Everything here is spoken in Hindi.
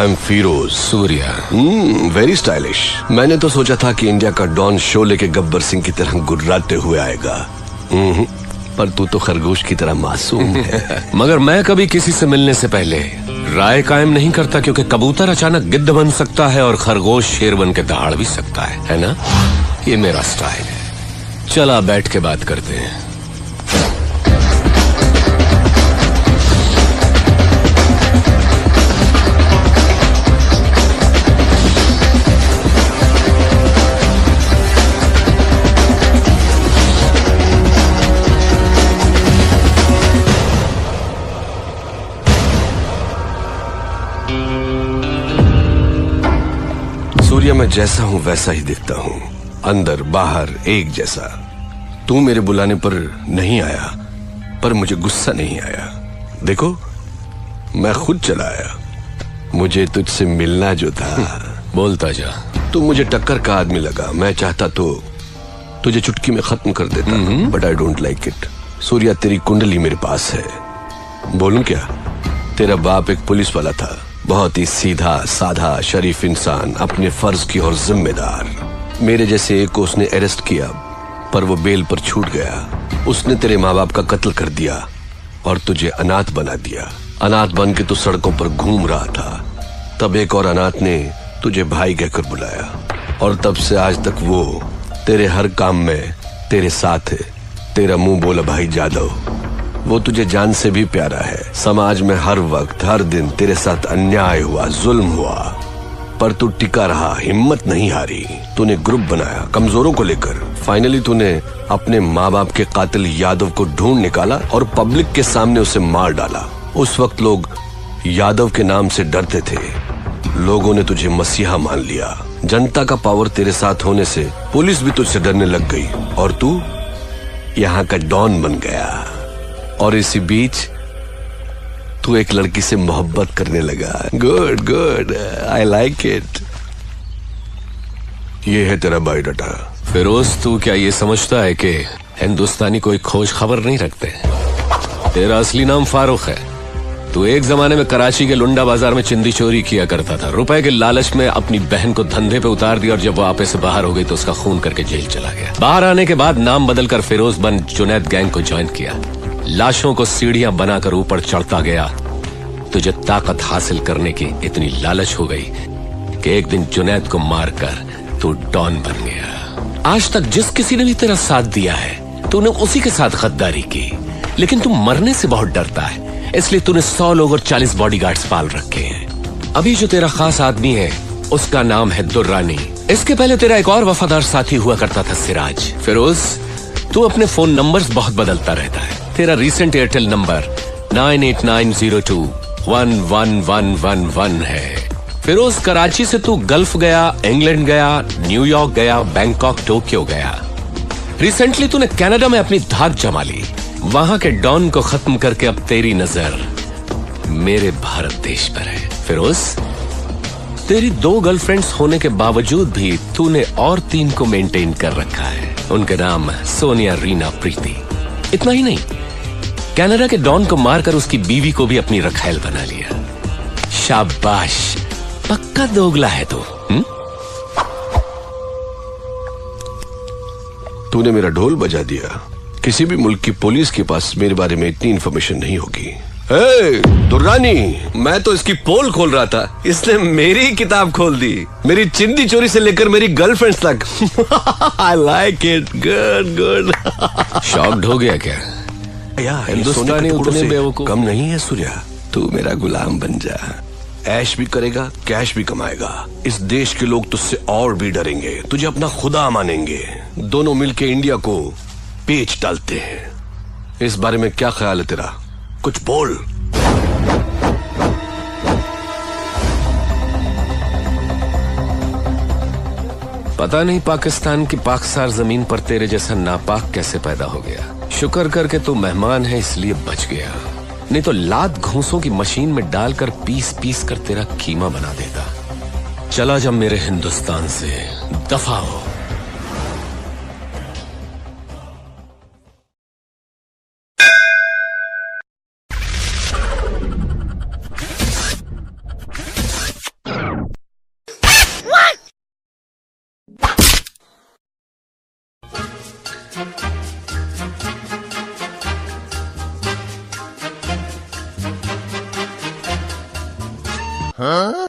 I am Feroz Surya. Very stylish. मैंने तो सोचा था कि इंडिया का डॉन शोले के गब्बर सिंह की तरह गुर्राते हुए आएगा, पर तू तो खरगोश की तरह मासूम है। मगर मैं कभी किसी से मिलने से पहले राय कायम नहीं करता, क्योंकि कबूतर अचानक गिद्ध बन सकता है और खरगोश शेर बन के दहाड़ भी सकता है ना? ये मेरा स्टाइल है। चला बैठ के बात करते हैं। सूर्या, मैं जैसा हूँ वैसा ही दिखता हूँ, अंदर बाहर एक जैसा। तू मेरे बुलाने पर नहीं आया, पर मुझे गुस्सा नहीं आया। देखो, मैं खुद चला आया। मुझे तुझसे मिलना जो था। बोलता जा। तू मुझे टक्कर का आदमी लगा। मैं चाहता तो तुझे चुटकी में खत्म कर देता, but I don't like it. Surya, तेरी कुंडली मेरे पास है। बोलूं क्या? तेरा बाप एक पुलिस वाला था, बहुत ही सीधा साधा शरीफ इंसान, अपने फर्ज की और जिम्मेदार। मेरे जैसे एक को उसने अरेस्ट किया, पर वो बेल पर छूट गया। उसने तेरे माँ बाप का कत्ल कर दिया और तुझे अनाथ बना दिया। अनाथ बन के तू सड़कों पर घूम रहा था। तब एक और अनाथ ने तुझे भाई कहकर बुलाया, और तब से आज तक वो तेरे हर काम में तेरे साथ है। तेरा मुंह बोला भाई जादव, वो तुझे जान से भी प्यारा है। समाज में हर वक्त हर दिन तेरे साथ अन्याय हुआ, जुल्म हुआ, पर तू टिका रहा, हिम्मत नहीं हारी। तूने ग्रुप बनाया कमजोरों को लेकर। फाइनली तूने अपने माँ बाप के कातिल यादव को ढूंढ निकाला और पब्लिक के सामने उसे मार डाला। उस वक्त लोग यादव के नाम से डरते थे। लोगों ने तुझे मसीहा मान लिया। जनता का पावर तेरे साथ होने से पुलिस भी तुझसे डरने लग गई, और तू यहाँ का डॉन बन गया। और इसी बीच तू एक लड़की से मोहब्बत करने लगा। Good good, I like it. ये है तेरा बायोडाटा। फिरोज, तू क्या ये समझता है कि हिंदुस्तानी कोई खोज खबर नहीं रखते? तेरा असली नाम फारूक है। तू एक जमाने में कराची के लुंडा बाजार में चिंदी चोरी किया करता था। रुपए के लालच में अपनी बहन को धंधे पे उतार दिया, और जब वो आपे से बाहर हो गई तो उसका खून करके जेल चला गया। बाहर आने के बाद नाम बदलकर फिरोज बन जुनैद गैंग को ज्वाइन किया। लाशों को सीढ़ियां बनाकर ऊपर चढ़ता गया। तुझे ताकत हासिल करने की इतनी लालच हो गई कि एक दिन जुनैद को मारकर तू डॉन बन गया। आज तक जिस किसी ने भी तेरा साथ दिया है, तूने उसी के साथ गद्दारी की। लेकिन तू मरने से बहुत डरता है, इसलिए तूने 100 लोग और 40 बॉडीगार्ड्स पाल रखे हैं। अभी जो तेरा खास आदमी है, उसका नाम है दुर्रानी। इसके पहले तेरा एक और वफादार साथी हुआ करता था, सिराज। फिरोज, तू अपने फोन नंबर्स बहुत बदलता रहता है। तेरा रीसेंट एयरटेल नंबर 9890211111 है। फिरोज, कराची से तू गल्फ गया, इंग्लैंड गया, न्यूयॉर्क गया, बैंकॉक, टोक्यो गया। रिसेंटली तूने कनाडा में अपनी धाक जमा ली। वहां के डॉन को खत्म करके अब तेरी नजर मेरे भारत देश पर है। फिरोज, तेरी 2 गर्लफ्रेंड्स होने के बावजूद भी तूने और 3 को मेंटेन कर रखा है। उनके नाम सोनिया, रीना, प्रीति। इतना ही नहीं, कनाडा के डॉन को मारकर उसकी बीवी को भी अपनी रखैल बना लिया। शाबाश, पक्का दोगला है तू। तूने मेरा ढोल बजा दिया। किसी भी मुल्क की पुलिस के पास मेरे बारे में इतनी इंफॉर्मेशन नहीं होगी। दुर्रानी, मैं तो इसकी पोल खोल रहा था, इसने मेरी किताब खोल दी। मेरी चिंदी चोरी से लेकर मेरी गर्लफ्रेंड्स तक। I like it, good good. Shocked हो गया क्या? हिंदुस्तानी उतने बेवकूफ कम नहीं है सूर्या। तू मेरा गुलाम बन जा। ऐश भी करेगा, कैश भी कमाएगा। इस देश के लोग तुझसे और भी डरेंगे, तुझे अपना खुदा मानेंगे। दोनों मिलके इंडिया को पेच डालते हैं। इस बारे में क्या ख्याल है तेरा? कुछ बोल। पता नहीं पाकिस्तान की पाकसार जमीन पर तेरे जैसा नापाक कैसे पैदा हो गया। शुक्र करके तू मेहमान है इसलिए बच गया, नहीं तो लात घूंसों की मशीन में डालकर पीस पीस कर तेरा कीमा बना देता। चला जा मेरे हिंदुस्तान से, दफा हो। Huh?